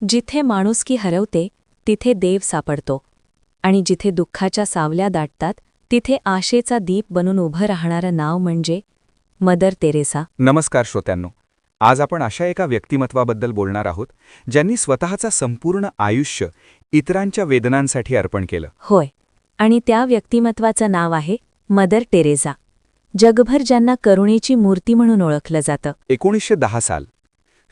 जिथे माणुसकी हरवते तिथे देव सापडतो आणि जिथे दुःखाच्या सावल्या दाटतात तिथे आशेचा दीप बनून उभं राहणारं नाव म्हणजे मदर तेरेसा. नमस्कार श्रोत्यांनो, आज आपण अशा एका व्यक्तिमत्वाबद्दल बोलणार आहोत ज्यांनी स्वतःचा संपूर्ण आयुष्य इतरांच्या वेदनांसाठी अर्पण केलं. होय, आणि त्या व्यक्तिमत्वाचं नाव आहे मदर टेरेसा. जगभर ज्यांना करुणेची मूर्ती म्हणून ओळखलं जातं. 1910 साल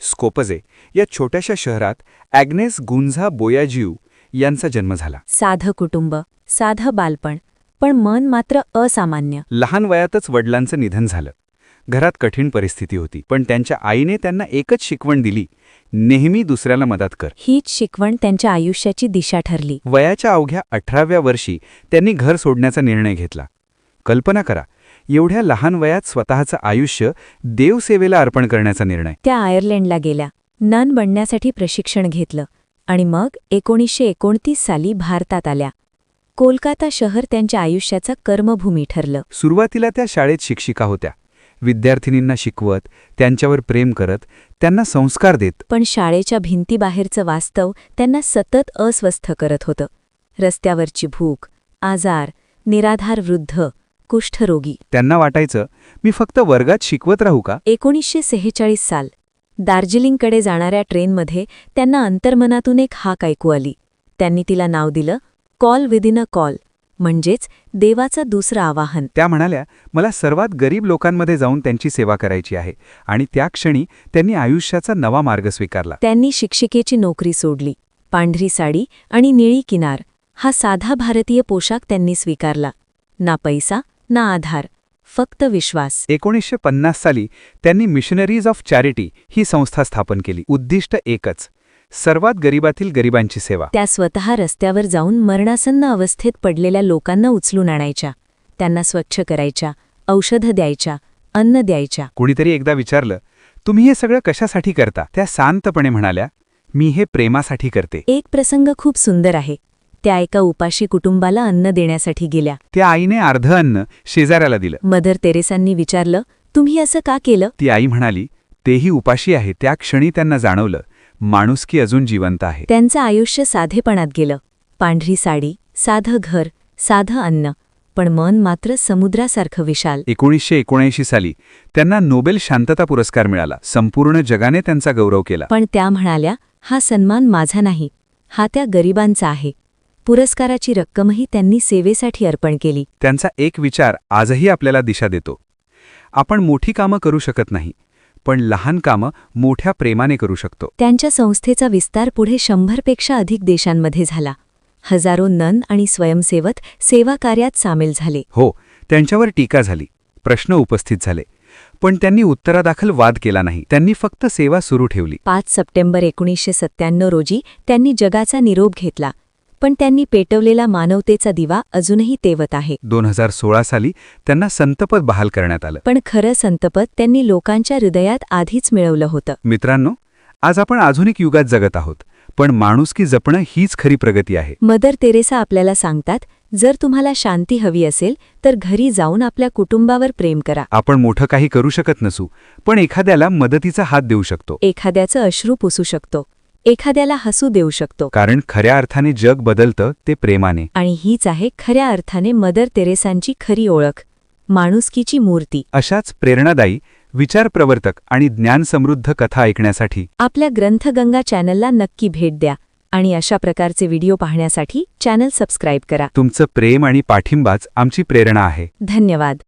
स्कोपजे या छोट्याशा शहरात ॲग्नेस गुंझा बोयाजिऊ यांचा जन्म झाला. साधं कुटुंब, साधं बालपण, पण मन मात्र असामान्य. लहान वयातच वडिलांचं निधन झालं. घरात कठीण परिस्थिती होती, पण त्यांच्या आईने त्यांना एकच शिकवण दिली: नेहमी दुसऱ्याला मदत कर. हीच शिकवण त्यांच्या आयुष्याची दिशा ठरली. वयाच्या अवघ्या 18व्या वर्षी त्यांनी घर सोडण्याचा निर्णय घेतला. कल्पना करा, एवढ्या लहान वयात स्वतःचं आयुष्य देवसेवेला अर्पण करण्याचा निर्णय. त्या आयर्लंडला गेल्या, नन बनण्यासाठी प्रशिक्षण घेतलं आणि मग 1929 साली भारतात आल्या. कोलकाता शहर त्यांच्या आयुष्याचं कर्मभूमी ठरलं. सुरुवातीला त्या शाळेत शिक्षिका होत्या. विद्यार्थिनींना शिकवत, त्यांच्यावर प्रेम करत, त्यांना संस्कार देत. पण शाळेच्या भिंतीबाहेरचं वास्तव त्यांना सतत अस्वस्थ करत होतं. रस्त्यावरची भूक, आजार, निराधार वृद्ध, कुष्ठरोगी. त्यांना वाटायचं, मी फक्त वर्गात शिकवत राहू का? 1946 साल दार्जिलिंगकडे जाणाऱ्या ट्रेनमध्ये त्यांना अंतर्मनातून एक हाक ऐकू आली. त्यांनी तिला नाव दिलं कॉल विदिन अ कॉल, म्हणजेच देवाचं दुसरं आवाहन. त्या म्हणाल्या, मला सर्वात गरीब लोकांमध्ये जाऊन त्यांची सेवा करायची आहे. आणि त्या क्षणी त्यांनी आयुष्याचा नवा मार्ग स्वीकारला. त्यांनी शिक्षिकेची नोकरी सोडली. पांढरी साडी आणि निळी किनार हा साधा भारतीय पोशाख त्यांनी स्वीकारला. ना पैसा, ना आधार, फक्त विश्वास. 1950 साली त्यांनी मिशनरीज ऑफ चॅरिटी ही संस्था स्थापन केली. उद्दिष्ट एकच: सर्वात गरिबातील गरिबांची सेवा. त्या स्वतः रस्त्यावर जाऊन मरणासन्न अवस्थेत पडलेल्या लोकांना उचलून आणायच्या, त्यांना स्वच्छ करायच्या, औषधं द्यायच्या, अन्न द्यायच्या. कुणीतरी एकदा विचारलं, तुम्ही हे सगळं कशासाठी करता? त्या शांतपणे म्हणाल्या, मी हे प्रेमासाठी करते. एक प्रसंग खूप सुंदर आहे. त्या एका उपाशी कुटुंबाला अन्न देण्यासाठी गेल्या. त्या आईने अर्ध अन्न शेजाऱ्याला दिलं. मदर तेरेसांनी विचारलं, तुम्ही असं का केलं? ती आई म्हणाली, तेही उपाशी आहे. त्या क्षणी त्यांना जाणवलं, माणुसकी अजून जिवंत आहे. त्यांचं आयुष्य साधेपणात गेलं. पांढरी साडी, साधं घर, साधं अन्न, पण मन मात्र समुद्रासारखं विशाल. 1979 साली त्यांना नोबेल शांतता पुरस्कार मिळाला. संपूर्ण जगाने त्यांचा गौरव केला. पण त्या म्हणाल्या, हा सन्मान माझा नाही, हा त्या गरिबांचा आहे. पुरस्काराची रक्कमही त्यांनी सेवेसाठी अर्पण केली. त्यांचा एक विचार आजही आपल्याला दिशा देतो: आपण मोठी कामं करू शकत नाही, पण लहान कामं मोठ्या प्रेमाने करू शकतो. त्यांच्या संस्थेचा विस्तार पुढे 100पेक्षा अधिक देशांमध्ये झाला. हजारो नन आणि स्वयंसेवक सेवा कार्यात सामील झाले. हो, त्यांच्यावर टीका झाली, प्रश्न उपस्थित झाले, पण त्यांनी उत्तरादाखल वाद केला नाही. त्यांनी फक्त सेवा सुरू ठेवली. 5 सप्टेंबर 1997 रोजी त्यांनी जगाचा निरोप घेतला, पण त्यांनी पेटवलेला मानवतेचा दिवा अजूनही तेवत आहे. 2016 साली त्यांना संतपद बहाल करण्यात आलं. पण खरं संतपद त्यांनी लोकांच्या हृदयात आधीच मिळवलं होतं. मित्रांनो, आज आपण आधुनिक युगात जगत आहोत, पण माणुसकी जपणं हीच खरी प्रगती आहे. मदर तेरेसा आपल्याला सांगतात, जर तुम्हाला शांती हवी असेल तर घरी जाऊन आपल्या कुटुंबावर प्रेम करा. आपण मोठं काही करू शकत नसू, पण एखाद्याला मदतीचा हात देऊ शकतो. एखाद्याचं अश्रू पुसू शकतो, एखाद्याला हसू देऊ शकतो. कारण खऱ्या अर्थाने जग बदलतं ते प्रेमाने. आणि हीच आहे खऱ्या अर्थाने मदर तेरेसांची खरी ओळख, माणुसकीची मूर्ती. अशाच प्रेरणादायी, विचारप्रवर्तक आणि ज्ञानसमृद्ध कथा ऐकण्यासाठी आपल्या ग्रंथगंगा चॅनलला नक्की भेट द्या आणि अशा प्रकारचे व्हिडिओ पाहण्यासाठी चॅनल सबस्क्राईब करा. तुमचं प्रेम आणि पाठिंबाच आमची प्रेरणा आहे. धन्यवाद.